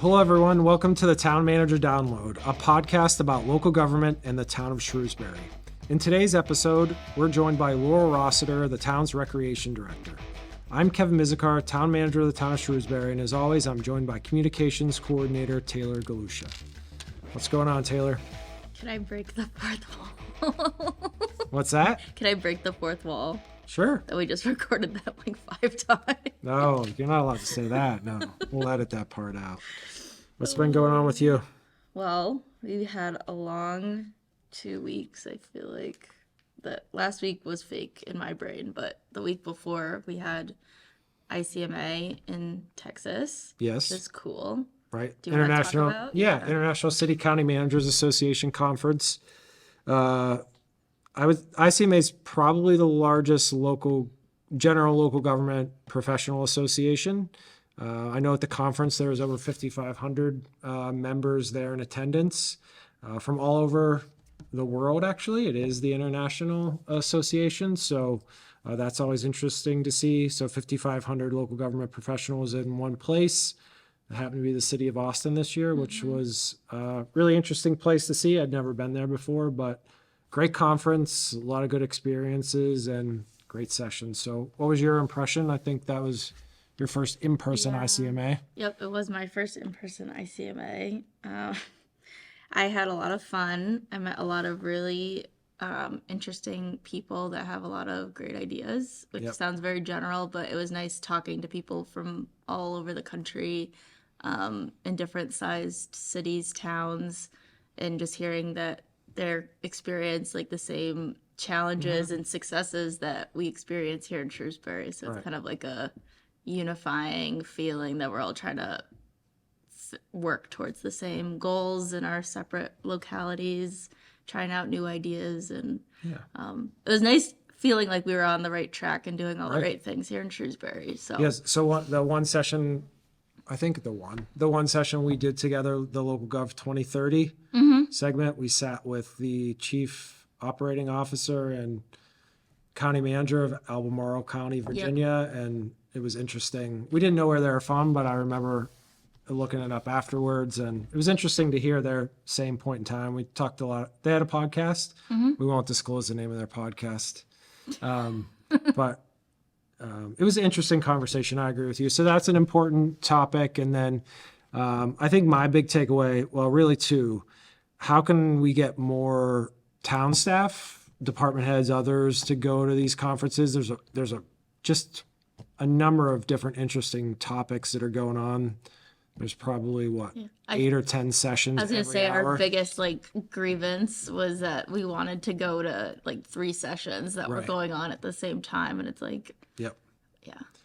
Hello, everyone. Welcome to the Town Manager Download, a podcast about local government and the town of Shrewsbury. In today's episode, we're joined by Laurel Rossiter, the town's recreation director. I'm Kevin Mizikar, town manager of the town of Shrewsbury, and as always, I'm joined by communications coordinator Taylor Galusha. What's going on, Taylor? Can I break the fourth wall? What's that? Can I break the fourth wall? Sure. That we just recorded that like 5 times. No, you're not allowed to say that. No, we'll edit that part out. What's been going on with you? Well, we had a long 2 weeks. I feel like that last week was fake in my brain, but the week before we had ICMA in Texas. Yes. Which is cool. Right. Do you want to talk about? Yeah, International City County Managers Association Conference. ICMA is probably the largest general local government professional association. I know at the conference there was over 5,500 members there in attendance from all over the world, actually. It is the International Association, so that's always interesting to see. So 5,500 local government professionals in one place. It happened to be the city of Austin this year, which was a really interesting place to see. I'd never been there before, but great conference, a lot of good experiences, and great sessions. So what was your impression? I think that was your first in-person ICMA. Yep, it was my first in-person ICMA. I had a lot of fun. I met a lot of really interesting people that have a lot of great ideas, which sounds very general, but it was nice talking to people from all over the country, in different sized cities, towns, and just hearing that their experience like the same challenges and successes that we experience here in Shrewsbury. So it's kind of like a unifying feeling that we're all trying to work towards the same goals in our separate localities, trying out new ideas. And it was nice feeling like we were on the right track and doing all the right things here in Shrewsbury. So yes, so the one session, I think the one session we did together, the Local Gov 2030 segment, we sat with the chief operating officer and county manager of Albemarle County, Virginia, and it was interesting. We didn't know where they were from, but I remember looking it up afterwards, and it was interesting to hear their same point in time. We talked a lot. They had a podcast. We won't disclose the name of their podcast, but it was an interesting conversation. I agree with you. So that's an important topic. And then I think my big takeaway, well, really two, how can we get more town staff, department heads, others to go to these conferences? There's just a number of different interesting topics that are going on. There's probably 8 or 10 sessions. I was gonna say our biggest grievance was that we wanted to go to 3 sessions that were going on at the same time, and it's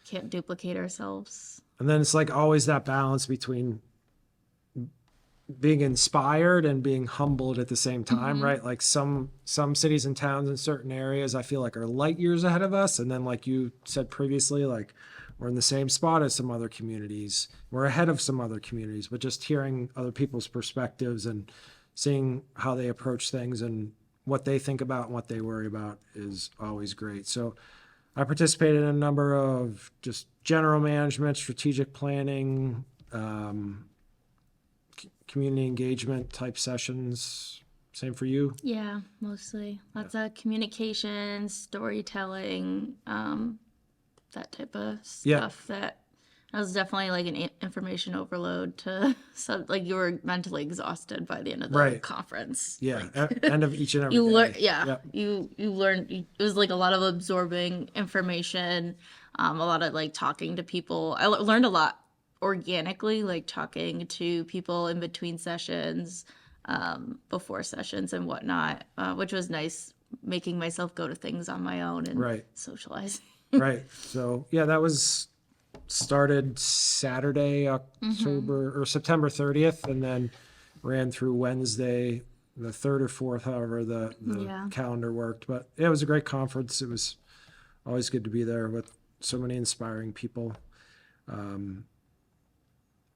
can't duplicate ourselves. And then it's always that balance between being inspired and being humbled at the same time, right? Like some cities and towns in certain areas I feel are light years ahead of us, and then like you said previously, we're in the same spot as some other communities. We're ahead of some other communities, but just hearing other people's perspectives and seeing how they approach things and what they think about and what they worry about is always great. So I participated in a number of just general management, strategic planning, community engagement type sessions. Same for you? Yeah, mostly. Lots of communication, storytelling, that type of stuff. That was definitely an information overload to you were mentally exhausted by the end of the conference. End of each and every day. You learned. It was a lot of absorbing information, a lot of talking to people. I learned a lot organically, talking to people in between sessions, before sessions and whatnot, which was nice, making myself go to things on my own and socialize. Right. So that was started Saturday, September 30th, and then ran through Wednesday, the 3rd or 4th, however the calendar worked. But it was a great conference. It was always good to be there with so many inspiring people.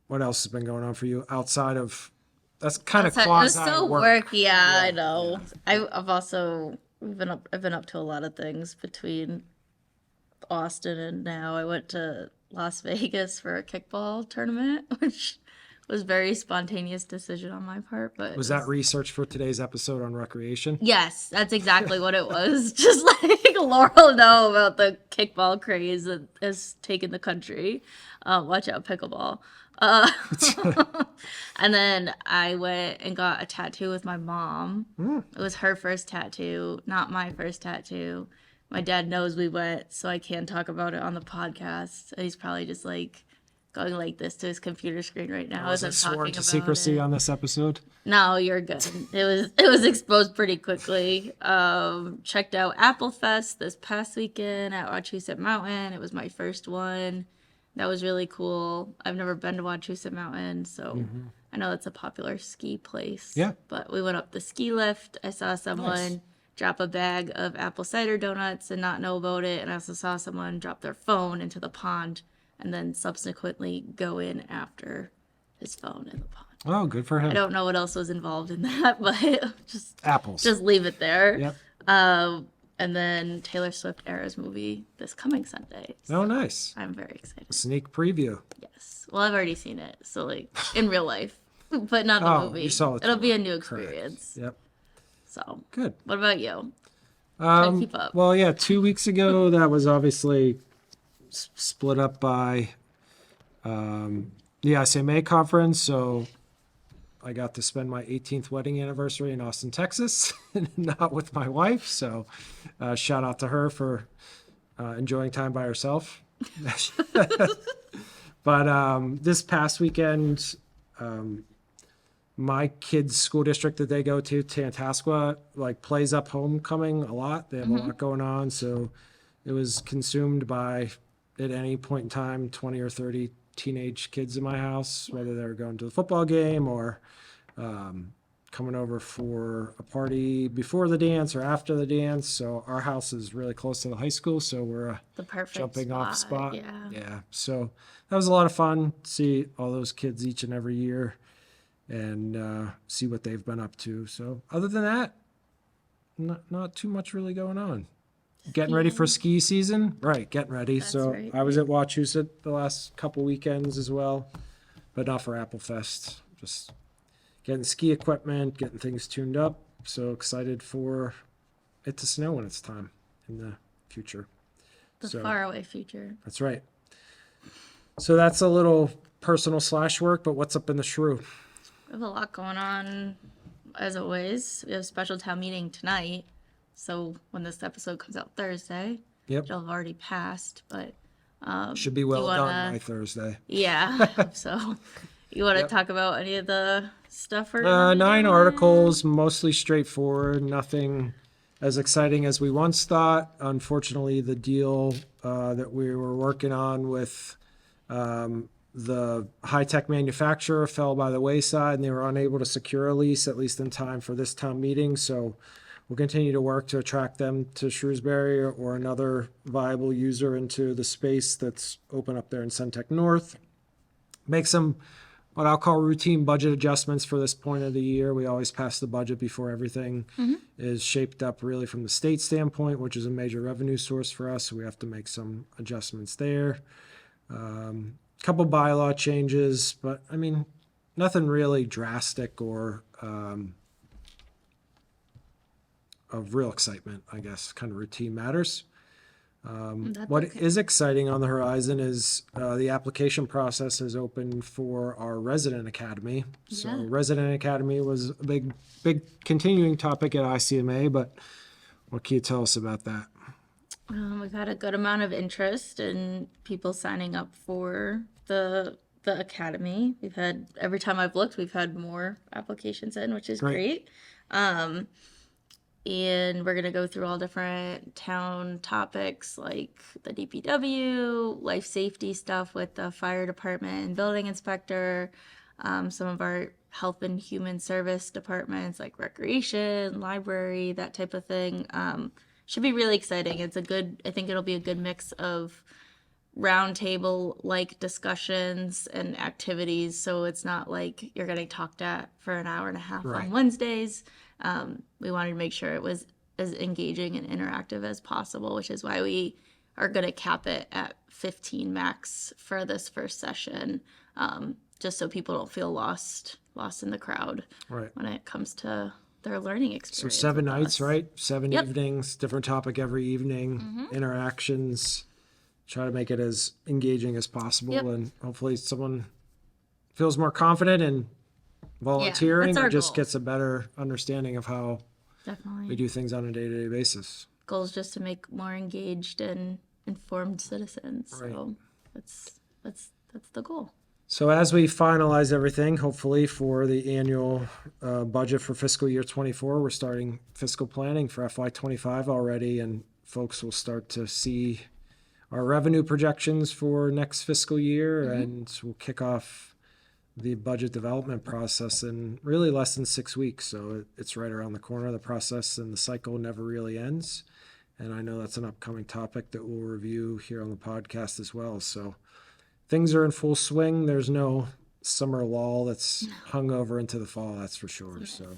What else has been going on for you outside of that's kind of quasi work? I know. Yeah. I've been up to a lot of things between Austin and now. I went to Las Vegas for a kickball tournament, which was very spontaneous decision on my part, but Was that research for today's episode on recreation? yes, that's exactly what it was. Just like Laurel know about the kickball craze that has taken the country. Watch out, pickleball. Uh, and then I went and got a tattoo with my mom. It was her first tattoo, not my first tattoo. My dad knows we went, so I can talk about it on the podcast. He's probably just like going like this to his computer screen right now as Was I'm it sworn talking to about secrecy it. on this episode? No, you're good. It was exposed pretty quickly. Checked out Apple Fest this past weekend at Wachusett Mountain. It was my first one. That was really cool. I've never been to Wachusett Mountain, so I know it's a popular ski place. Yeah. But we went up the ski lift. I saw someone Nice. drop a bag of apple cider donuts and not know about it. And I also saw someone drop their phone into the pond and then subsequently go in after his phone in the pond. Oh, good for him. I don't know what else was involved in that, but just Apples. leave it there. Yep. And then Taylor Swift Eras movie this coming Sunday. Oh, nice. I'm very excited. Sneak preview. Yes. Well, I've already seen it, so like in real life, but not the Oh, movie. you saw it. It'll be a new experience. Yep. So, Good. what about you? Try to keep up. Well, yeah, 2 weeks ago, that was obviously split up by the ICMA conference. So I got to spend my 18th wedding anniversary in Austin, Texas, not with my wife. So shout out to her for enjoying time by herself. But this past weekend, my kids' school district that they go to, Tantascwa, like plays up homecoming a lot. They have a lot going on. So it was consumed by, at any point in time, 20 or 30 teenage kids in my house, whether they were going to the football game or coming over for a party before the dance or after the dance. So our house is really close to the high school. So we're a The perfect jumping off spot. Yeah. Yeah. So that was a lot of fun. See all those kids each and every year and see what they've been up to. So other than that, not too much really going on. Getting ready for ski season. Right. Getting ready. That's So right. I was at Wachusett the last couple weekends as well, but not for Apple Fest. Just getting ski equipment, getting things tuned up. So excited for it to snow when it's time in the future. The So- faraway future. That's right. So that's a little personal / work, but what's up in the shrew? We have a lot going on, as always. We have a special town meeting tonight. So when this episode comes out Thursday, Yep. it'll have already passed. But Should be well wanna- done by Thursday. yeah, I hope so. You want to Yep. talk about any of the stuff we're gonna be 9 doing? articles, mostly straightforward, nothing as exciting as we once thought. Unfortunately, the deal that we were working on with the high-tech manufacturer fell by the wayside, and they were unable to secure a lease, at least in time for this town meeting. So we'll continue to work to attract them to Shrewsbury or another viable user into the space that's open up there in Centec North. Make some what I'll call routine budget adjustments for this point of the year. We always pass the budget before everything is shaped up really from the state standpoint, which is a major revenue source for us. So we have to make some adjustments there. Couple bylaw changes, but I mean, nothing really drastic or of real excitement, I guess, kind of routine matters. That's What okay. is exciting on the horizon is the application process is open for our resident academy. So Yeah. resident academy was a big continuing topic at ICMA, but what can you tell us about that? We've had a good amount of interest in people signing up for the academy. We've had, every time I've looked, we've had more applications in, which is Great. great. And we're going to go through all different town topics like the DPW, life safety stuff with the fire department and building inspector, some of our health and human service departments like recreation, library, that type of thing. Should be really exciting. I think it'll be a good mix of roundtable like discussions and activities. So it's not like you're getting talked at for an hour and a half Right. on Wednesdays. We wanted to make sure it was as engaging and interactive as possible, which is why we are going to cap it at 15 max for this first session, just so people don't feel lost in the crowd Right. when it comes to their learning So experience. 7 with nights, us. right? 7 Yep. evenings, different topic every evening, interactions. Try to make it as engaging as possible, Yep. and hopefully someone feels more confident in volunteering, that's or our just goal. gets a better understanding of how Definitely. we do things on a day-to-day basis. Goal is just to make more engaged and informed citizens. Right. So that's the goal. So as we finalize everything, hopefully for the annual budget for fiscal year 24, we're starting fiscal planning for FY25 already, and folks will start to see our revenue projections for next fiscal year, and we'll kick off the budget development process in really less than 6 weeks. So it's right around the corner. The process and the cycle never really ends. And I know that's an upcoming topic that we'll review here on the podcast as well. So things are in full swing. There's no summer lull that's hung over into the fall, that's for sure. So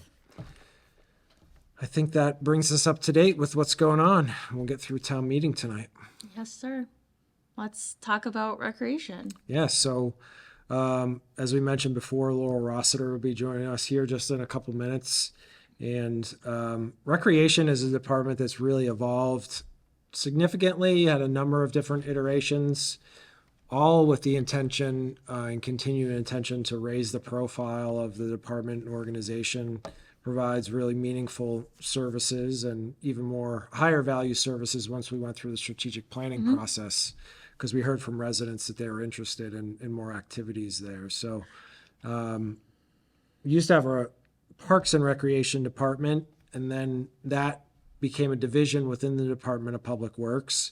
I think that brings us up to date with what's going on. We'll get through town meeting tonight. Yes, sir. Let's talk about recreation. Yeah, so as we mentioned before, Laurel Rossiter will be joining us here just in a couple minutes. And recreation is a department that's really evolved significantly, had a number of different iterations, all with the intention and continuing intention to raise the profile of the department and organization, provides really meaningful services and even more higher value services once we went through the strategic planning process, because we heard from residents that they were interested in more activities there. So we used to have a Parks and Recreation Department, and then that became a division within the Department of Public Works.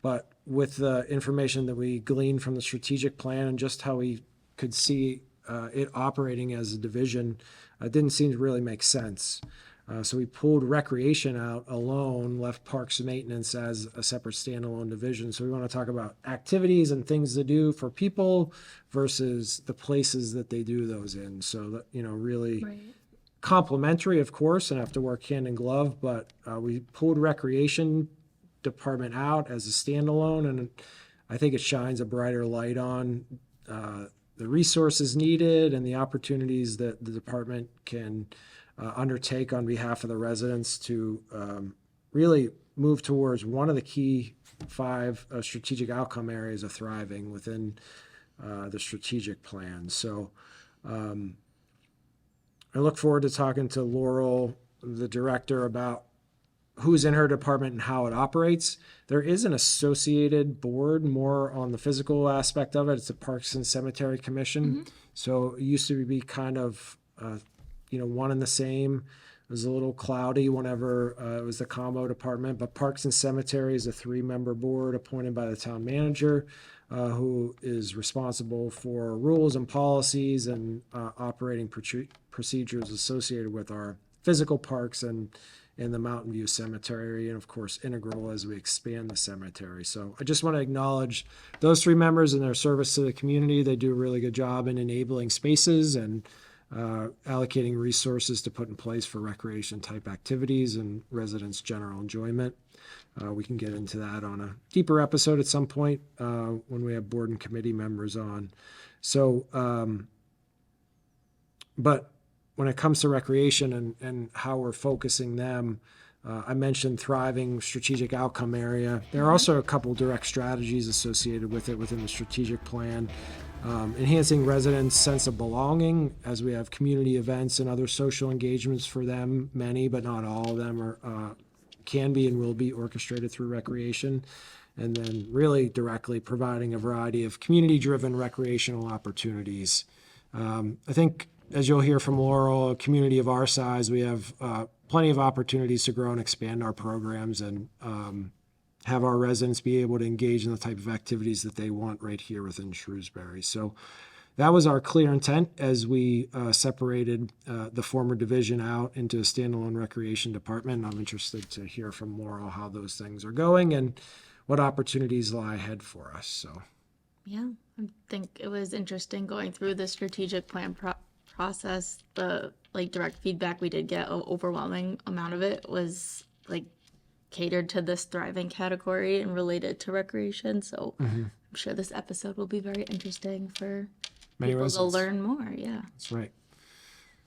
But with the information that we gleaned from the strategic plan and just how we could see it operating as a division, it didn't seem to really make sense. So we pulled recreation out alone, left parks and maintenance as a separate standalone division. So we want to talk about activities and things to do for people versus the places that they do those in. So that, really complementary, of course, and have to work hand in glove, but we pulled recreation department out as a standalone, and I think it shines a brighter light on the resources needed and the opportunities that the department can undertake on behalf of the residents to really move towards one of the key 5 strategic outcome areas of thriving within the strategic plan. So I look forward to talking to Laurel, the director, about who's in her department and how it operates. There is an associated board more on the physical aspect of it. It's a Parks and Cemetery Commission. So it used to be kind of, one and the same. It was a little cloudy whenever it was the combo department, but Parks and Cemetery is a 3-member board appointed by the town manager, who is responsible for rules and policies and operating procedures associated with our physical parks and the Mountain View Cemetery, and of course integral as we expand the cemetery. So I just want to acknowledge those 3 members and their service to the community. They do a really good job in enabling spaces and allocating resources to put in place for recreation type activities and residents' general enjoyment. We can get into that on a deeper episode at some point when we have board and committee members on. So, but when it comes to recreation and how we're focusing them, I mentioned thriving strategic outcome area. There are also a couple direct strategies associated with it within the strategic plan. Enhancing residents' sense of belonging as we have community events and other social engagements for them. Many, but not all of them, are can be and will be orchestrated through recreation. And then really directly providing a variety of community-driven recreational opportunities. I think, as you'll hear from Laurel, a community of our size, we have plenty of opportunities to grow and expand our programs and have our residents be able to engage in the type of activities that they want right here within Shrewsbury. So that was our clear intent as we separated the former division out into a standalone recreation department. I'm interested to hear from Laurel how those things are going and what opportunities lie ahead for us. So, yeah, I think it was interesting going through the strategic plan process. The direct feedback we did get, an overwhelming amount of it was catered to this thriving category and related to recreation. So I'm sure this episode will be very interesting for Many people to residents. learn more. Yeah. That's right.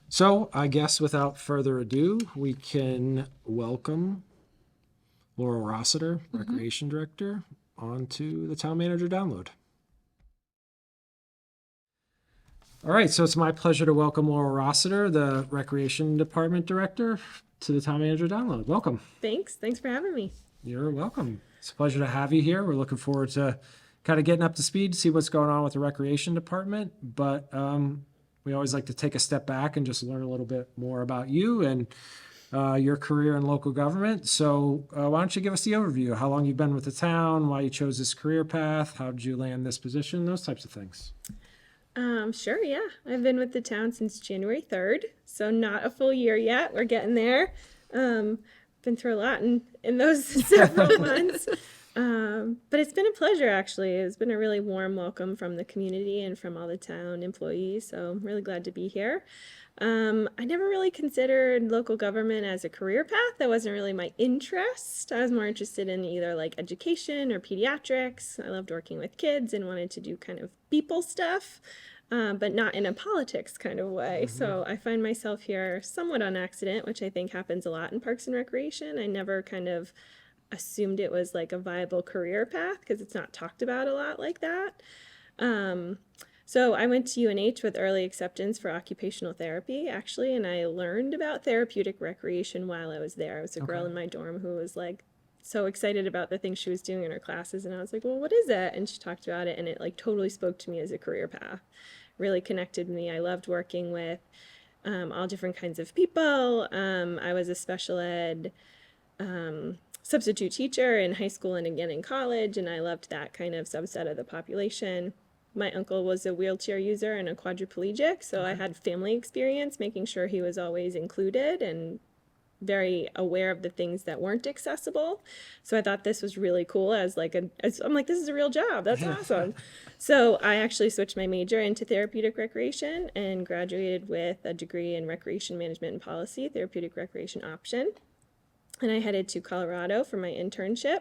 So I guess without further ado, we can welcome Laurel Rossiter, Recreation Director, onto the Town Manager Download. All right, so it's my pleasure to welcome Laurel Rossiter, the Recreation Department Director, to the Town Manager Download. Welcome. Thanks for having me. You're welcome. It's a pleasure to have you here. We're looking forward to kind of getting up to speed, see what's going on with the Recreation Department. But we always like to take a step back and just learn a little bit more about you and your career in local government. So why don't you give us the overview? How long you've been with the town, why you chose this career path, how did you land this position, those types of things. Sure, yeah. I've been with the town since January 3rd, so not a full year yet. We're getting there. Been through a lot in those several months. But it's been a pleasure, actually. It's been a really warm welcome from the community and from all the town employees, so I'm really glad to be here. I never really considered local government as a career path. That wasn't really my interest. I was more interested in either like education or pediatrics. I loved working with kids and wanted to do kind of people stuff, but not in a politics kind of way. So I find myself here somewhat on accident, which I think happens a lot in Parks and Recreation. I never kind of assumed it was like a viable career path because it's not talked about a lot like that. So I went to UNH with early acceptance for occupational therapy, actually, and I learned about therapeutic recreation while I was there. I was a girl in my dorm who was like so excited about the things she was doing in her classes, and I was like, well, what is it? And she talked about it, and it like totally spoke to me as a career path. Really connected me. I loved working with all different kinds of people. I was a special ed substitute teacher in high school and again in college, and I loved that kind of subset of the population. My uncle was a wheelchair user and a quadriplegic, so I had family experience making sure he was always included and very aware of the things that weren't accessible. So I thought this was really cool I'm like, this is a real job. That's awesome. So I actually switched my major into therapeutic recreation and graduated with a degree in recreation management and policy, therapeutic recreation option. And I headed to Colorado for my internship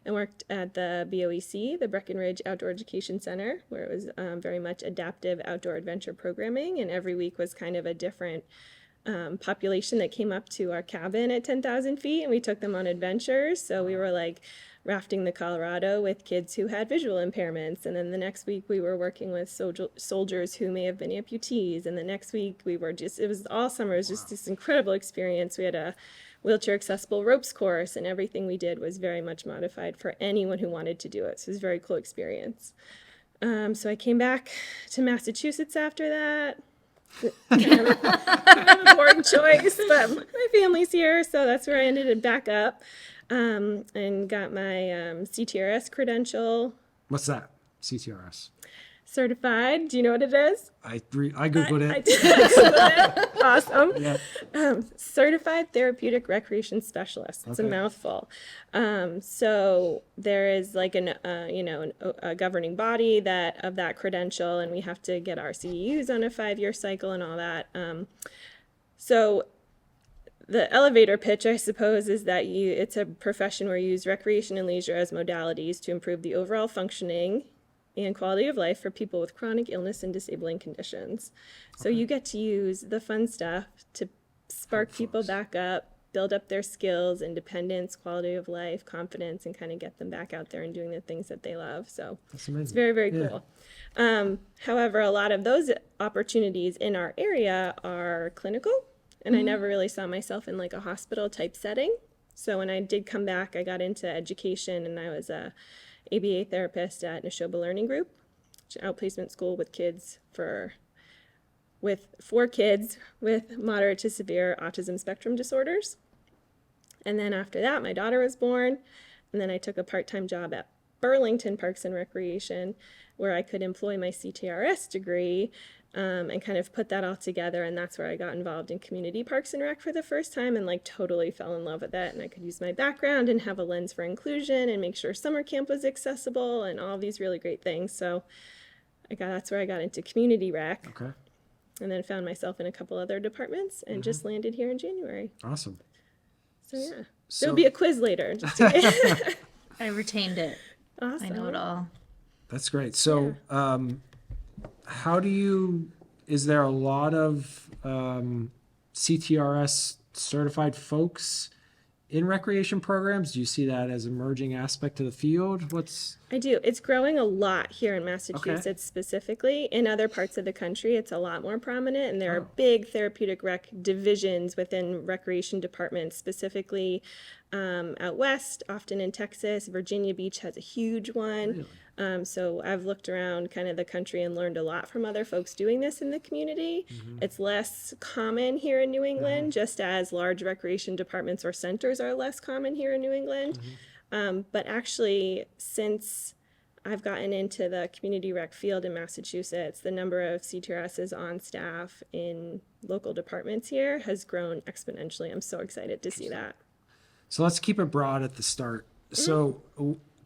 and worked at the BOEC, the Breckenridge Outdoor Education Center, where it was very much adaptive outdoor adventure programming. And every week was kind of a different population that came up to our cabin at 10,000 feet, and we took them on adventures. So we were like rafting the Colorado with kids who had visual impairments. And then the next week we were working with soldiers who may have been amputees. And the next week we were it was all summer. It was just this incredible experience. We had a wheelchair accessible ropes course, and everything we did was very much modified for anyone who wanted to do it. So it was a very cool experience. So I came back to Massachusetts after that. Kind of a boring choice, but my family's here, so that's where I ended up back up and got my CTRS credential. What's that? CTRS. Certified. Do you know what it is? I Googled it. I did Google it. Awesome. Yeah. Certified Therapeutic Recreation Specialist. It's a mouthful. So there is like a governing body of that credential, and we have to get our CEUs on a 5-year cycle and all that. So the elevator pitch, I suppose, is that it's a profession where you use recreation and leisure as modalities to improve the overall functioning and quality of life for people with chronic illness and disabling conditions. So you get to use the fun stuff to spark people back up, build up their skills, independence, quality of life, confidence, and kind of get them back out there and doing the things that they love. So That's amazing. it's very, very cool. However, a lot of those opportunities in our area are clinical, and I never really saw myself in like a hospital type setting. So when I did come back, I got into education, and I was a ABA therapist at Neshoba Learning Group, which is an outplacement school with 4 kids with moderate to severe autism spectrum disorders. And then after that, my daughter was born, and then I took a part-time job at Burlington Parks and Recreation, where I could employ my CTRS degree and kind of put that all together. And that's where I got involved in community parks and rec for the first time and like totally fell in love with it. And I could use my background and have a lens for inclusion and make sure summer camp was accessible and all these really great things. So that's where I got into community rec. Okay. And then found myself in a couple other departments and just landed here in January. Awesome. So yeah, So- there'll be a quiz later. Just to I retained it. Awesome. I know it all. That's great. So how do you, is there a lot of CTRS certified folks in recreation programs? Do you see that as emerging aspect of the field? I do. It's growing a lot here in Massachusetts specifically. In other parts of the country, it's a lot more prominent, and there are big therapeutic rec divisions within recreation departments, specifically out west, often in Texas. Virginia Beach has a huge one. So I've looked around kind of the country and learned a lot from other folks doing this in the community. It's less common here in New England, just as large recreation departments or centers are less common here in New England. But actually, since I've gotten into the community rec field in Massachusetts, the number of CTRSs on staff in local departments here has grown exponentially. I'm so excited to see that. So let's keep it broad at the start. So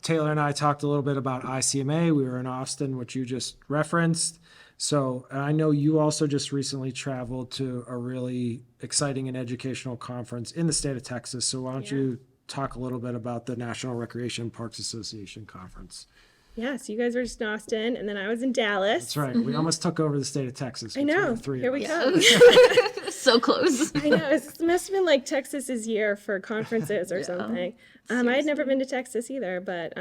Taylor and I talked a little bit about ICMA. We were in Austin, which you just referenced. So I know you also just recently traveled to a really exciting and educational conference in the state of Texas. So why don't you talk a little bit about the National Recreation Parks Association conference? Yeah, so you guys were just in Austin, and then I was in Dallas. That's right. We almost took over the state of Texas. I know. Three Here of we us. go. So close. I know. It must have been like Texas's year for conferences or something. I had never been to Texas either, but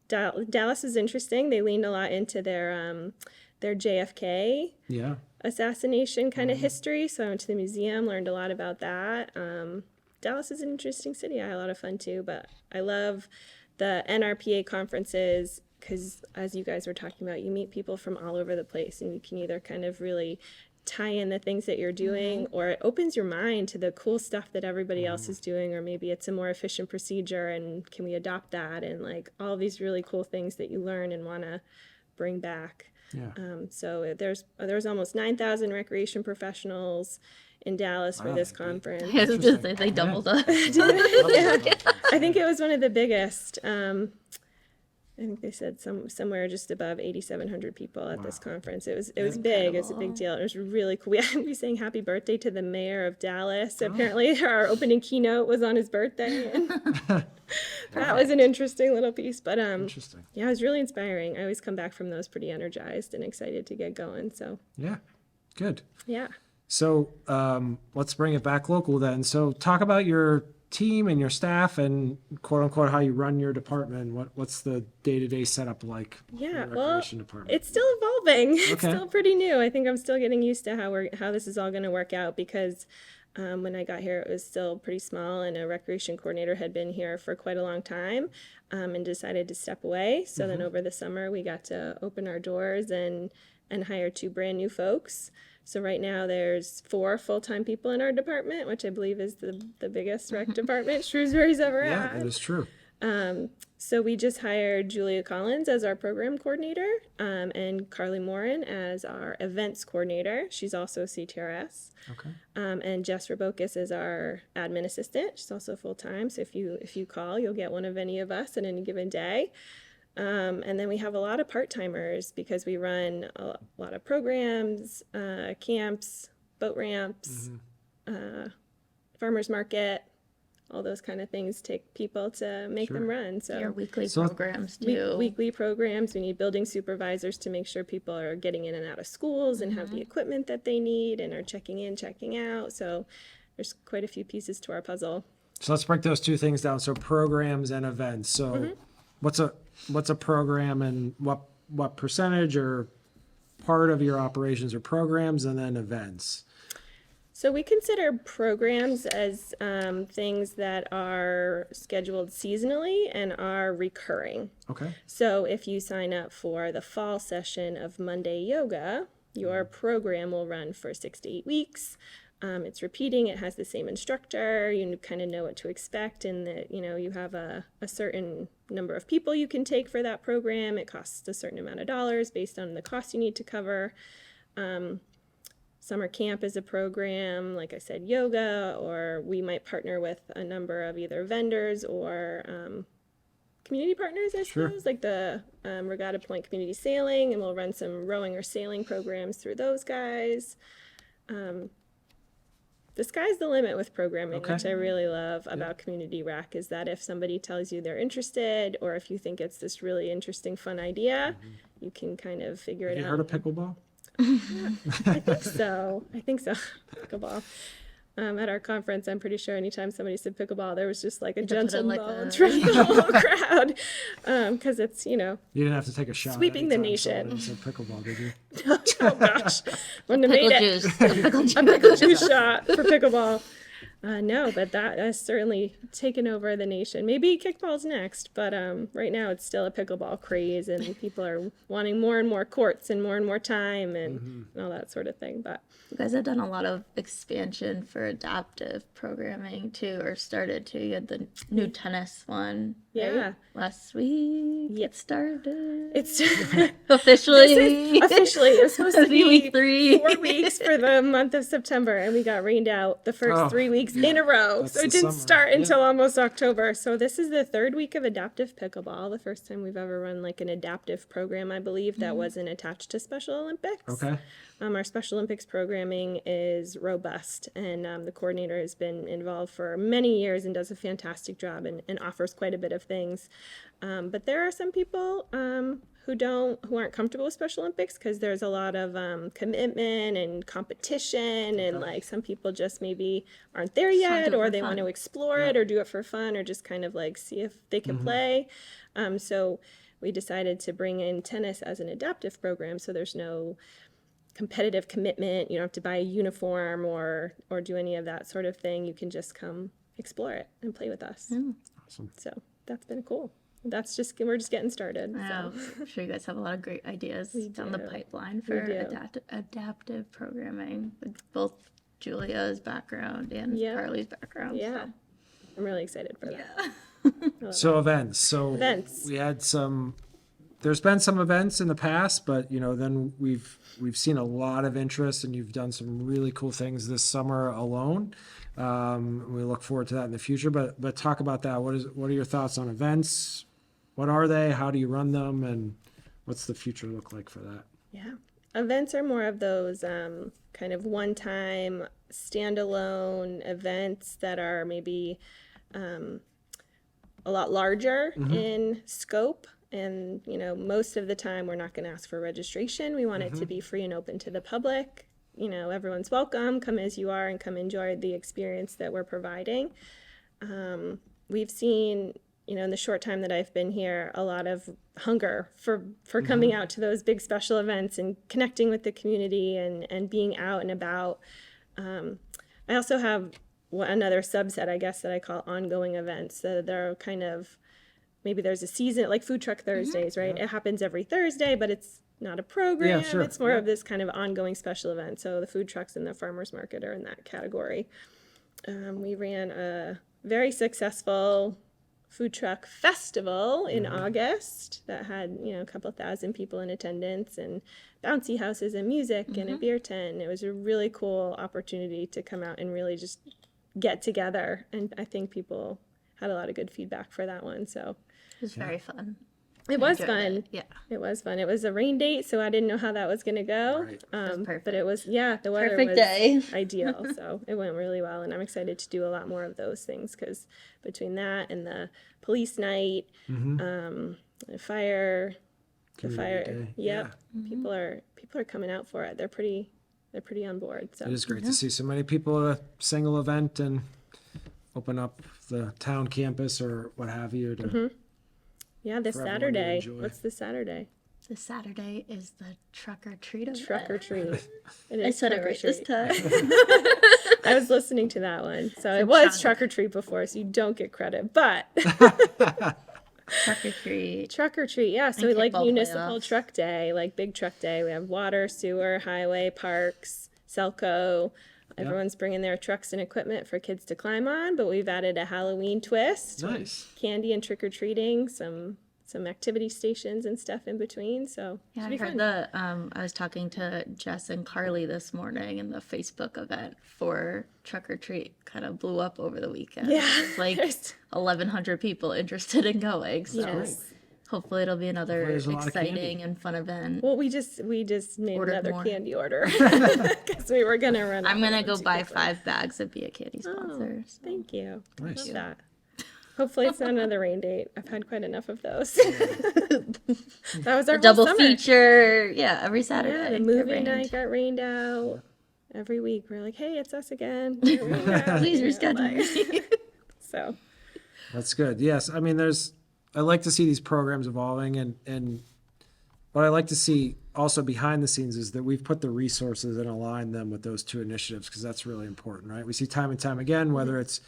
Dallas is interesting. They leaned a lot into their JFK assassination kind of history. So I went to the museum, learned a lot about that. Dallas is an interesting city. I had a lot of fun too, but I love the NRPA conferences because, as you guys were talking about, you meet people from all over the place, and you can either kind of really tie in the things that you're doing, or it opens your mind to the cool stuff that everybody else is doing, or maybe it's a more efficient procedure and can we adopt that, and like all these really cool things that you learn and want to bring back. So there's almost 9,000 recreation professionals in Dallas for this conference. I was just say they doubled up. I think it was one of the biggest. I think they said somewhere just above 8,700 people at this conference. It was big. It was a big deal. It was really cool. We sang happy birthday to the mayor of Dallas. Apparently our opening keynote was on his birthday. And that was an interesting little piece. But Interesting. yeah, it was really inspiring. I always come back from those pretty energized and excited to get going. So Yeah, good. yeah. So let's bring it back local then. So talk about your team and your staff and quote unquote how you run your department. What's the day-to-day setup like? Yeah, in the well, recreation department? it's still evolving. It's Okay. still pretty new. I think I'm still getting used to how this is all going to work out because when I got here, it was still pretty small, and a recreation coordinator had been here for quite a long time and decided to step away. So then over the summer, we got to open our doors and hire 2 brand new folks. So right now there's 4 full-time people in our department, which I believe is the biggest rec department Shrewsbury's ever Yeah, had. it is true. So we just hired Julia Collins as our program coordinator and Carly Morin as our events coordinator. She's also a CTRS. Okay. And Jess Rabocus is our admin assistant. She's also full-time. So if you call, you'll get one of any of us at any given day. And then we have a lot of part-timers because we run a lot of programs, camps, boat ramps, farmers market, all those kind of things take people to make them run. So Your weekly So- programs too. weekly programs, we need building supervisors to make sure people are getting in and out of schools and have the equipment that they need and are checking in, checking out. So there's quite a few pieces to our puzzle. So let's break those 2 things down. So programs and events. So what's a program and what percentage or part of your operations are programs, and then events? So we consider programs as things that are scheduled seasonally and are recurring. Okay. So if you sign up for the fall session of Monday Yoga, your program will run for 6 to 8 weeks. It's repeating. It has the same instructor. You kind of know what to expect, and that you have a certain number of people you can take for that program. It costs a certain amount of dollars based on the cost you need to cover. Summer camp is a program, like I said, yoga, or we might partner with a number of either vendors or community partners, I suppose, like the Regatta Point Community Sailing, and we'll run some rowing or sailing programs through those guys. The sky's the limit with programming, which I really love about community rec, is that if somebody tells you they're interested, or if you think it's this really interesting, fun idea, you can kind of figure it Have out. you heard of pickleball? I think so. Pickleball. At our conference, I'm pretty sure anytime somebody said pickleball, there was just like a had to put gentle in, like, moan a- from the whole crowd. Because it's, You didn't have to take a shot. Sweeping the anytime someone nation. said pickleball, did you? oh gosh, wouldn't have Pickle made it. juice. Pickle juice. A pickle juice shot for pickleball. No, but that has certainly taken over the nation. Maybe kickball's next, but right now it's still a pickleball craze, and people are wanting more and more courts and more time and all that sort of thing. But You guys have done a lot of expansion for adaptive programming too, or started to. You had the new tennis one. Yeah. Right? Last week. Yep. It started. it's Officially. officially it was supposed to be Week 3. 4 weeks for the month of September, and we got rained out the first Oh. 3 weeks in a row. That's So the it didn't summer. start Yeah. until almost October. So this is the 3rd week of adaptive pickleball. The first time we've ever run like an adaptive program, I believe, that wasn't attached to Special Olympics. Okay. Our Special Olympics programming is robust, and the coordinator has been involved for many years and does a fantastic job and offers quite a bit of things. But there are some people who aren't comfortable with Special Olympics because there's a lot of commitment and competition, and like some people just maybe aren't there yet, do it or for they want fun. to explore it or do it for fun or just kind of like see if they can play. So we decided to bring in tennis as an adaptive program, so there's no competitive commitment. You don't have to buy a uniform or do any of that sort of thing. You can just come explore it and play with us. Awesome. So that's been cool. We're just getting started. Wow. So. I'm sure you guys have a lot of great ideas down the do. pipeline for do. adaptive programming with both Julia's background and Yeah. Carly's background. Yeah. So. I'm really excited for that. So events. So Events. we had some. There's been some events in the past, but then we've seen a lot of interest, and you've done some really cool things this summer alone. We look forward to that in the future. But talk about that. What are your thoughts on events? What are they? How do you run them? And what's the future look like for that? Yeah. Events are more of those kind of one-time, standalone events that are maybe a lot larger in scope. And, most of the time we're not going to ask for registration. We want it to be free and open to the public. Everyone's welcome. Come as you are and come enjoy the experience that we're providing. We've seen, in the short time that I've been here, a lot of hunger for coming out to those big special events and connecting with the community and being out and about. I also have another subset, I guess, that I call ongoing events. So they're kind of, maybe there's a season, like Food Truck Thursdays, right? It happens every Thursday, but it's not a program. Yeah, sure. It's more of this kind of ongoing special event. So the food trucks and the farmers market are in that category. We ran a very successful food truck festival in August that had, a couple thousand people in attendance, and bouncy houses and music and a beer tent. It was a really cool opportunity to come out and really just get together. And I think people had a lot of good feedback for that one. So It was very fun. it was Enjoyed fun. it. Yeah. It was fun. It was a rain date, so I didn't know how that was going to go. Right. But it was, the weather Perfect was day. ideal. So it went really well. And I'm excited to do a lot more of those things because between that and the police night, the fire, Day. yep, people are coming out for it. They're pretty on board. So It is great to see so many people at a single event and open up the town campus or what have you to yeah, this for everyone to Saturday. enjoy. What's this Saturday? This Saturday is the truck or treat event. Truck or treat. It I is said it truck or right this treat. time. I was listening to that one. So it was truck or treat before, so you don't get credit. But Truck or treat. truck or treat, yeah. So And like kickball municipal playoffs. truck day, like big truck day. We have water, sewer, highway, parks, Selco. Everyone's bringing their trucks and equipment for kids to climb on, but we've added a Halloween twist. Nice. Candy and trick or treating, some activity stations and stuff in between. So Yeah, should I be heard fun. I was talking to Jess and Carly this morning, and the Facebook event for Truck or Treat kind of blew up over the weekend. Yeah, There's like there's- 1,100 people interested in going. So Yes. hopefully it'll be another Hopefully there's a lot of exciting candy. and fun event. Well, we just made Ordered another more. candy order because we were gonna run. I'm out gonna of go too buy quickly. 5 bags of Be a Candy sponsors. Thank you. Nice. Love that. Hopefully it's not another rain date. I've had quite enough of those. That was our whole Double summer. feature, yeah, every Saturday. Yeah, the it movie rained. night got rained out. Every week we're like, hey, it's us again. It rained out, Please you know, reschedule. like- So That's good. Yes, I mean, I like to see these programs evolving, and what I like to see also behind the scenes is that we've put the resources and aligned them with those two initiatives, because that's really important, right? We see time and time again, whether it's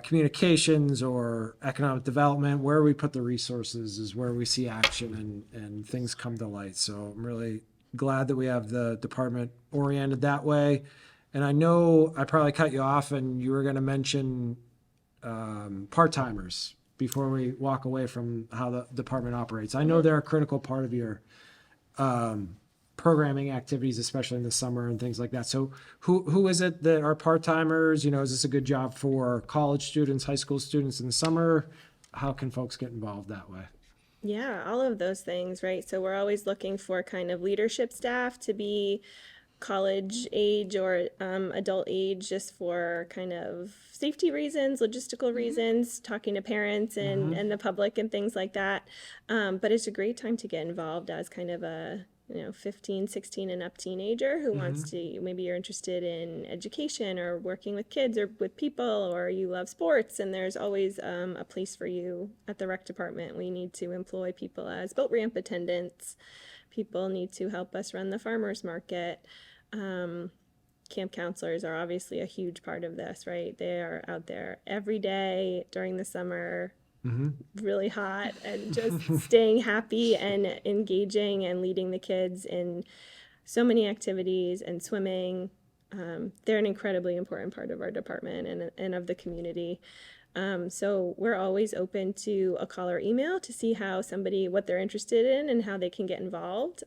communications or economic development, where we put the resources is where we see action and things come to light. So I'm really glad that we have the department oriented that way. And I know I probably cut you off and you were going to mention part-timers before we walk away from how the department operates. I know they're a critical part of your programming activities, especially in the summer and things like that. So who is it that are part-timers? You know, is this a good job for college students, high school students in the summer? How can folks get involved that way? yeah, all of those things, right? So we're always looking for kind of leadership staff to be college age or adult age, just for kind of safety reasons, logistical reasons, talking to parents and the public and things like that. But it's a great time to get involved as kind of a 15, 16 and up teenager who wants to, maybe you're interested in education or working with kids or with people, or you love sports, and there's always a place for you at the rec department. We need to employ people as boat ramp attendants. People need to help us run the farmers market. Camp counselors are obviously a huge part of this, right? They are out there every day during the summer, really hot, and just staying happy and engaging and leading the kids in so many activities and swimming. They're an incredibly important part of our department and of the community. So we're always open to a call or email to see what they're interested in and how they can get involved.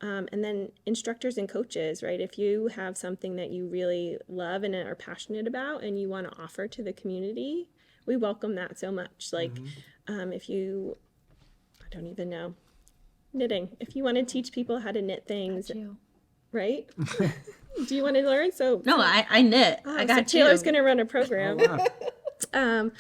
And then instructors and coaches, right? If you have something that you really love and are passionate about and you want to offer to the community, we welcome that so much. Like, if you, I don't even know, knitting. If you want to teach people how to knit things, right? Do you want to learn? So No, I knit. I got so Taylor's you. going to run a program. Wow.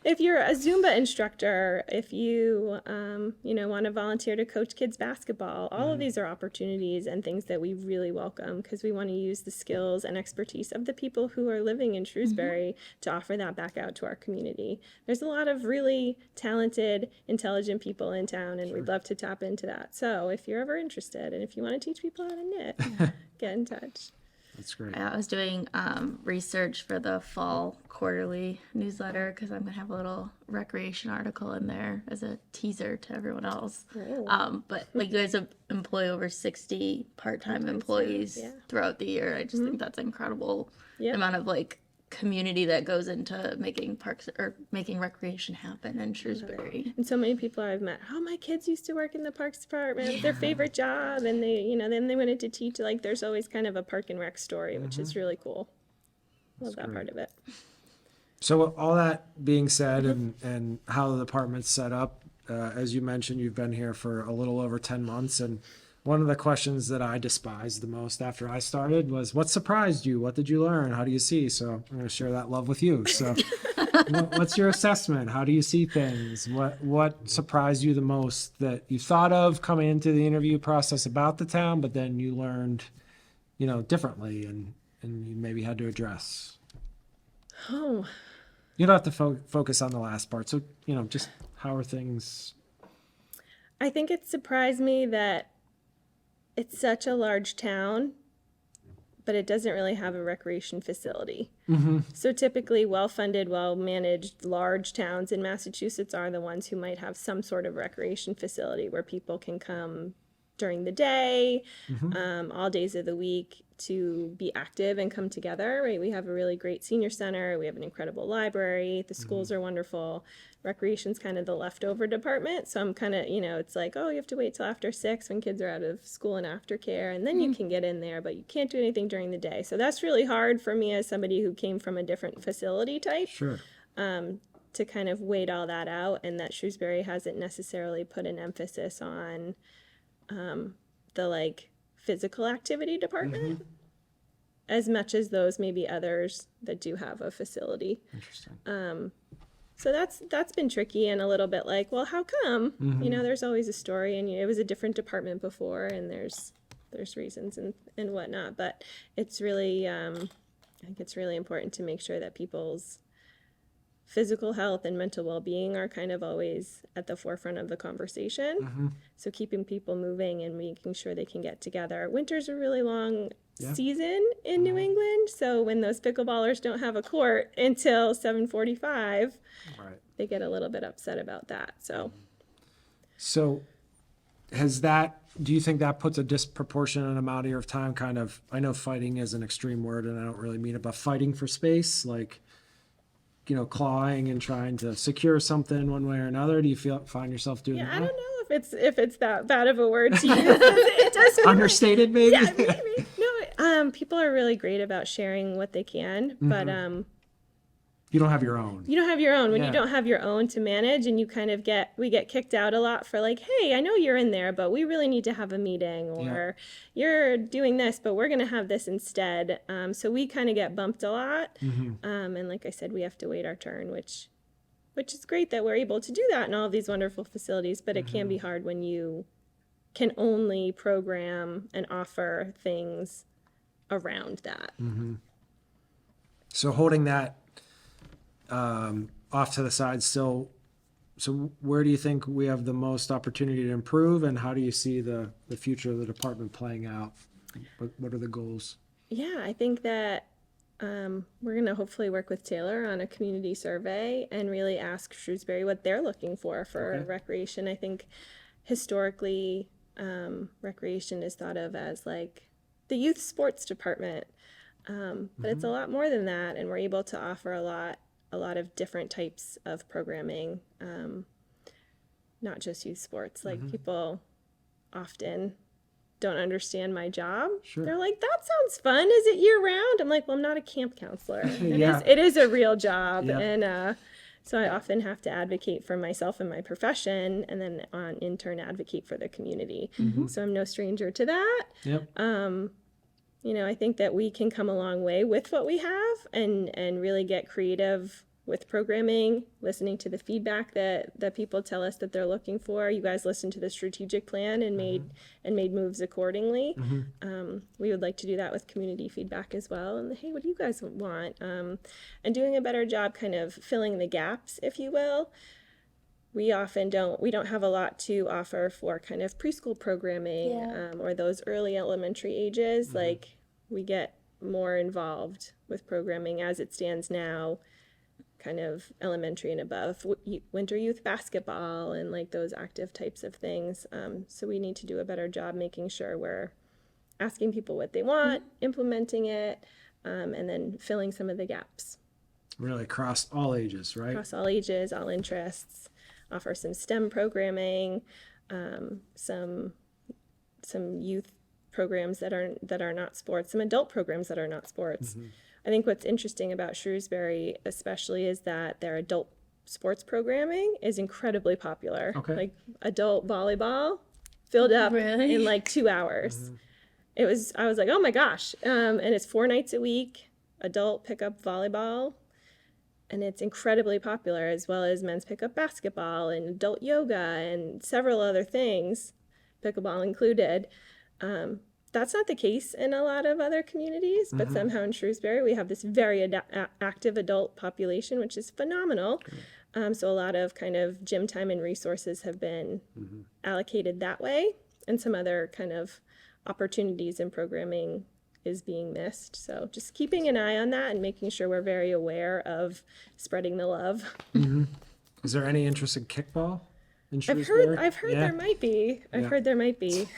If you're a Zumba instructor, if you want to volunteer to coach kids basketball, all of these are opportunities and things that we really welcome, because we want to use the skills and expertise of the people who are living in Shrewsbury to offer that back out to our community. There's a lot of really talented, intelligent people in town, and we'd love to tap into that. So if you're ever interested and if you want to teach people how to knit, get in touch. That's great. I was doing research for the fall quarterly newsletter, because I'm going to have a little recreation article in there as a teaser to everyone else. But like, you guys employ over 60 part-time employees throughout the year. I just think that's incredible. The amount of like community that goes into making parks or making recreation happen in Shrewsbury. And so many people I've met, my kids used to work in the parks department, their favorite job, and they, then they wanted to teach. Like, there's always kind of a park and rec story, which is really cool. Love that part of it. So all that being said, and how the department's set up, as you mentioned, you've been here for a little over 10 months, and one of the questions that I despised the most after I started was, what surprised you? What did you learn? How do you see? So I'm going to share that love with you. So what's your assessment? How do you see things? What surprised you the most that you thought of coming into the interview process about the town, but then you learned, differently and you maybe had to address? Oh, You don't have to focus on the last part. So, just how are things? I think it surprised me that it's such a large town, but it doesn't really have a recreation facility. So typically well-funded, well-managed, large towns in Massachusetts are the ones who might have some sort of recreation facility where people can come during the day, all days of the week, to be active and come together, right? We have a really great senior center. We have an incredible library. The schools are wonderful. Recreation's kind of the leftover department. So I'm kind of, it's like, you have to wait till after 6 when kids are out of school and aftercare, and then you can get in there, but you can't do anything during the day. So that's really hard for me as somebody who came from a different facility type. Sure. To kind of wait all that out, and that Shrewsbury hasn't necessarily put an emphasis on the physical activity department. as much as those maybe others that do have a facility. Interesting. So that's been tricky and a little bit like, well, how come? Mm-hmm. You know, there's always a story, and it was a different department before, and there's reasons and whatnot. But it's really, I think it's really important to make sure that people's physical health and mental well-being are kind of always at the forefront of the conversation. Mm-hmm. So keeping people moving and making sure they can get together. Winter's a really long Yeah. season in New England, so when those pickleballers don't have a court until 7:45, Right. they get a little bit upset about that. So do you think that puts a disproportionate amount of your time kind of, I know fighting is an extreme word and I don't really mean it, but fighting for space, like, you know, clawing and trying to secure something one way or another? Do you find yourself doing Yeah, that? I don't know if it's that bad of a word to use. It does feel Understated, maybe? yeah, maybe. No, people are really great about sharing what they can, but You don't have your own. you don't have your own. When Yeah. you don't have your own to manage, and you kind of we get kicked out a lot for like, hey, I know you're in there, but we really need to have a meeting, or you're doing this, but we're going to have this instead. So we kind of get bumped a lot. And like I said, we have to wait our turn, which is great that we're able to do that in all of these wonderful facilities, but it can be hard when you can only program and offer things around that. So holding that off to the side still, so where do you think we have the most opportunity to improve, and how do you see the future of the department playing out? What are the goals? Yeah, I think that we're going to hopefully work with Taylor on a community survey and really ask Shrewsbury what they're looking for recreation. I think historically, recreation is thought of as like the youth sports department, but it's a lot more than that, and we're able to offer a lot of different types of programming, not just youth sports. Like people often don't understand my job. Sure. They're like, that sounds fun. Is it year round? I'm like, well, I'm not a camp counselor. Yeah. It is a real job. Yeah. And so I often have to advocate for myself and my profession, and then in turn advocate for the community. So I'm no stranger to that. Yep. You know, I think that we can come a long way with what we have and really get creative with programming, listening to the feedback that people tell us that they're looking for. You guys listened to the strategic plan and made moves accordingly. We would like to do that with community feedback as well. And hey, what do you guys want? And doing a better job kind of filling the gaps, if you will. We don't have a lot to offer for kind of preschool programming or those early elementary ages. Like we get more involved with programming as it stands now, kind of elementary and above, winter youth basketball and like those active types of things. So we need to do a better job making sure we're asking people what they want, implementing it, and then filling some of the gaps. Really across all ages, right? Across all ages, all interests. Offer some STEM programming, some youth programs that are not sports, some adult programs that are not sports. I think what's interesting about Shrewsbury especially is that their adult sports programming is incredibly popular. Okay. Like adult volleyball filled up Really? in like 2 hours. I was like, oh my gosh. And it's 4 nights a week, adult pickup volleyball. And it's incredibly popular, as well as men's pickup basketball and adult yoga and several other things, pickleball included. That's not the case in a lot of other communities, but somehow in Shrewsbury we have this very active adult population, which is phenomenal. So a lot of kind of gym time and resources have been allocated that way, and some other kind of opportunities in programming is being missed. So just keeping an eye on that and making sure we're very aware of spreading the love. Is there any interest in kickball in Shrewsbury? I've heard Yeah. there might be. I've Yeah. heard there might be.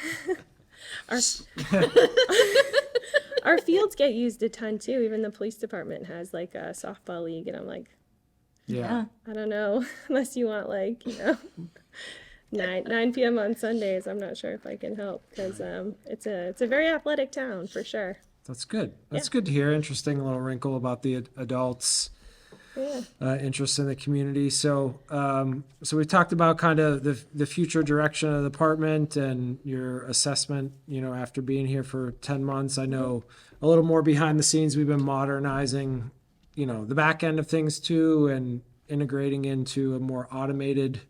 Our fields get used a ton too. Even the police department has like a softball league, and I'm like, Yeah. I don't know, unless you want like, 9 p.m. on Sundays. I'm not sure if I can help because it's a very athletic town for sure. That's good. That's good to hear. Interesting little wrinkle about the adults. interest in the community. So, so we talked about kind of the future direction of the department and your assessment, after being here for 10 months. I know a little more behind the scenes, we've been modernizing, the back end of things too, and integrating into a more automated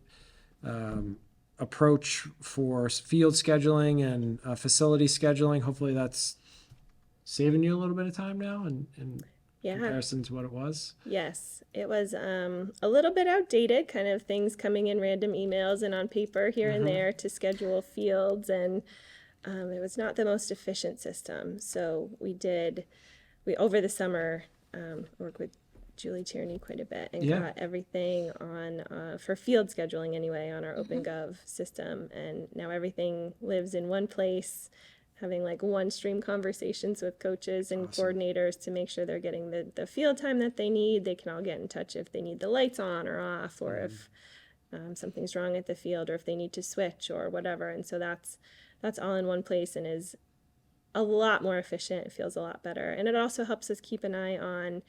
approach for field scheduling and facility scheduling. Hopefully that's saving you a little bit of time now in comparison to what it was. Yes, it was a little bit outdated, kind of things coming in random emails and on paper here and there to schedule fields, and it was not the most efficient system. So we over the summer worked with Julie Tierney quite a bit and got everything on for field scheduling anyway on our OpenGov system, and now everything lives in one place, having like one stream conversations with coaches and coordinators to make sure they're getting the field time that they need. They can all get in touch if they need the lights on or off, or if something's wrong at the field, or if they need to switch or whatever. And so that's all in one place and is a lot more efficient. It feels a lot better. And it also helps us keep an eye on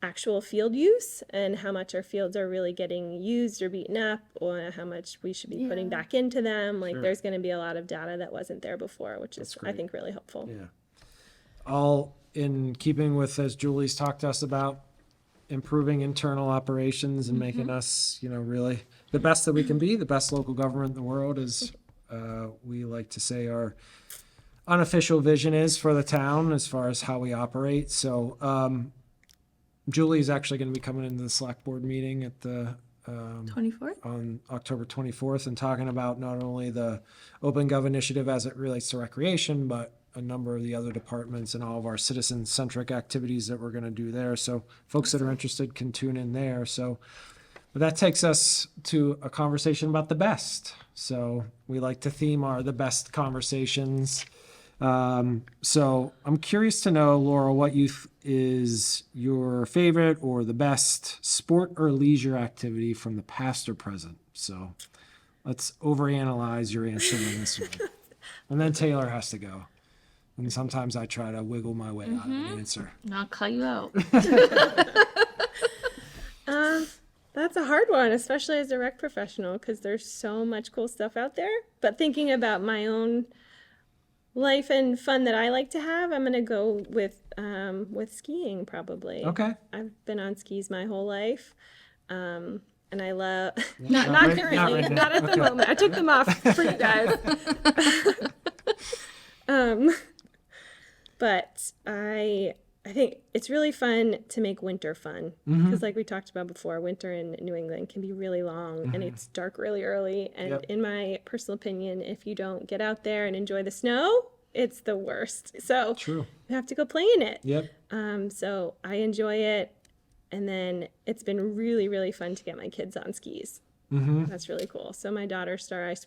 actual field use and how much our fields are really getting used or beaten up, or how much we should be putting back into them. Like there's going to be a lot of data that wasn't there before, which is, I think, really helpful. Yeah. All in keeping with, as Julie's talked to us about, improving internal operations and making us, really the best that we can be, the best local government in the world, is we like to say our unofficial vision is for the town as far as how we operate. So, Julie is actually going to be coming into the select board meeting at the 24th on October 24th and talking about not only the OpenGov initiative as it relates to recreation, but a number of the other departments and all of our citizen-centric activities that we're going to do there. So folks that are interested can tune in there. So but that takes us to a conversation about the best. So we like to theme the best conversations. So I'm curious to know, Laurel, what is your favorite or the best sport or leisure activity from the past or present? So let's overanalyze your answer in this one. And then Taylor has to go. And sometimes I try to wiggle my way out of an answer. I'll call you out. That's a hard one, especially as a rec professional, because there's so much cool stuff out there. But thinking about my own life and fun that I like to have, I'm gonna go with skiing probably. Okay. I've been on skis my whole life, and I love Not not right- currently, not right now. not at the Okay. moment. I took them off for you guys. But I think it's really fun to make winter fun, because like we talked about before, winter in New England can be really long and it's dark really early. And in my personal opinion, if you don't get out there and enjoy the snow, it's the worst. So True. you have to go play in it. Yep. So I enjoy it. And then it's been really, really fun to get my kids on skis. That's really cool. So my daughter,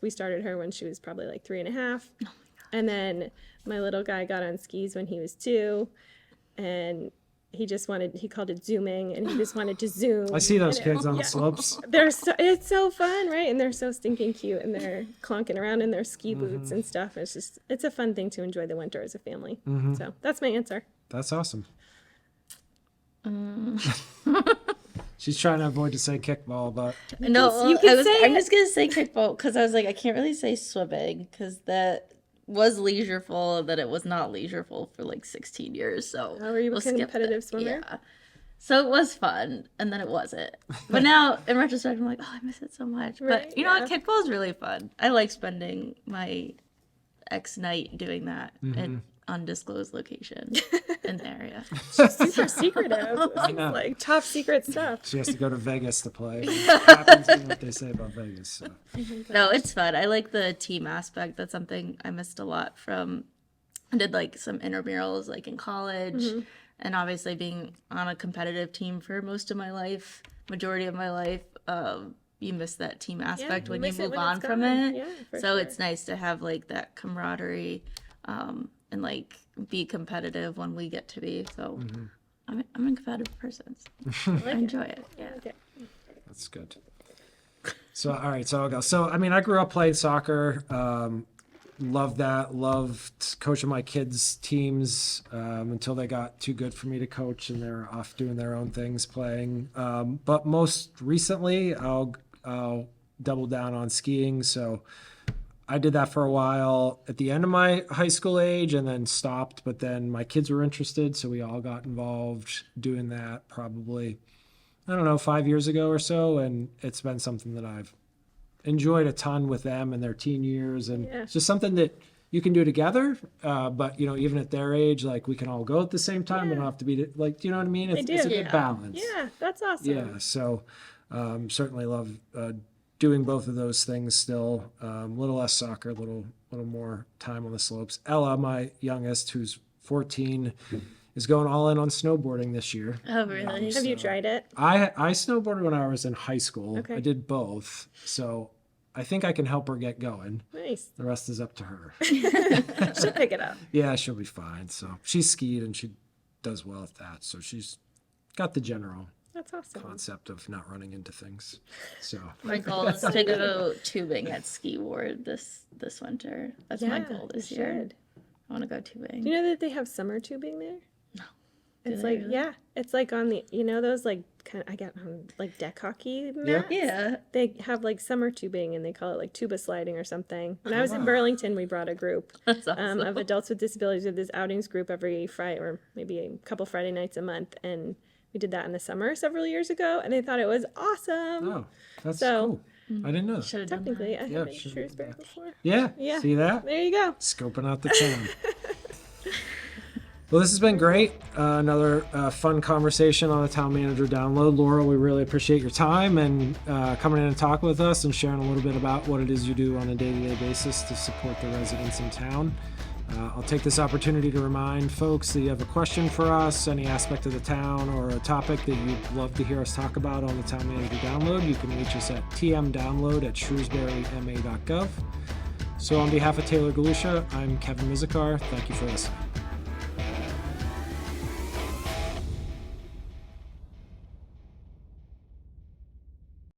we started her when she was probably like 3.5. Oh, and then my little guy got on skis when he was 2, and he called it zooming, and he just wanted to zoom. I see those kids on the slopes. It's so fun, right? And they're so stinking cute, and they're clonking around in their ski boots and stuff. It's a fun thing to enjoy the winter as a family. So that's my answer. That's awesome. She's trying to avoid to say kickball, but No, you can say I'm it. just gonna say kickball because I was like, I can't really say swimming because that was leisureful, that it was not leisureful for like 16 years. So Oh, were you a we'll skip competitive that. swimmer? Yeah. So it was fun, and then it wasn't. But now, in retrospect, I'm like, oh, I miss it so much. Right, But you know what? Kickball is really fun. I like spending my X night doing that in undisclosed location in the area. Super secretive. I know. Like top secret stuff. she has to go to Vegas to play. It happens to what they say about Vegas. So. No, it's fun. I like the team aspect. That's something I missed a lot from. I did like some intramurals like in college, and obviously being on a competitive team for most of my life, majority of my life. You miss that team aspect you when you miss it move when on it's from gone. it. Yeah, for So sure. it's nice to have like that camaraderie, and like be competitive when we get to be. So I'm a competitive person. So I enjoy it. Yeah. Okay. That's good. So, all right. So I'll go. So, I mean, I grew up playing soccer. loved that. Loved coaching my kids' teams until they got too good for me to coach and they're off doing their own things, playing. But most recently, I'll double down on skiing. So I did that for a while at the end of my high school age and then stopped. But then my kids were interested, so we all got involved doing that probably, I don't know, 5 years ago or so. And it's been something that I've enjoyed a ton with them in their teen years. And Yeah. it's just something that you can do together. But, even at their age, like we can all go at the same time. We Yeah. don't have to be like, you know what I mean? It's, do. it's a good Yeah. balance. Yeah, that's awesome. Yeah, so certainly love doing both of those things still. A little less soccer, a little more time on the slopes. Ella, my youngest, who's 14, is going all in on snowboarding this year. Oh, really? Have you tried it? I snowboarded when I was in high school. Okay. I did both, so I think I can help her get going. Nice. The rest is up to her. She'll pick it up. Yeah, she'll be fine. So she's skied and she does well at that. So she's got the general That's awesome. concept of not running into things. So My goal is to go tubing at Ski Ward this winter. That's my Yeah, goal this you year. should. I want to go tubing. Do you know that they have summer tubing there? No. It's they like, really? yeah, it's like on the, those like kind of, I get like deck hockey mats? Yeah. They have like summer tubing and they call it like tuba sliding or something. When I was in wow. Burlington, we brought a group That's awesome. of adults with disabilities. We have this outings group every Friday or maybe a couple Friday nights a month. And we did that in the summer several years ago. And I thought it was awesome. oh, that's So- cool. I didn't know that. Should have done Technically, that. I Yeah, have been to should've Shrewsbury done that. before. Yeah, Yeah. see that? There you go. Scoping out the town. Well, this has been great. Another fun conversation on the Town Manager Download. Laurel, we really appreciate your time and coming in and talking with us and sharing a little bit about what it is you do on a day-to-day basis to support the residents in town. I'll take this opportunity to remind folks that you have a question for us, any aspect of the town or a topic that you'd love to hear us talk about on the Town Manager Download. You can reach us at tmdownload@shrewsburyma.gov. So on behalf of Taylor Galusha, I'm Kevin Mizikar. Thank you for listening.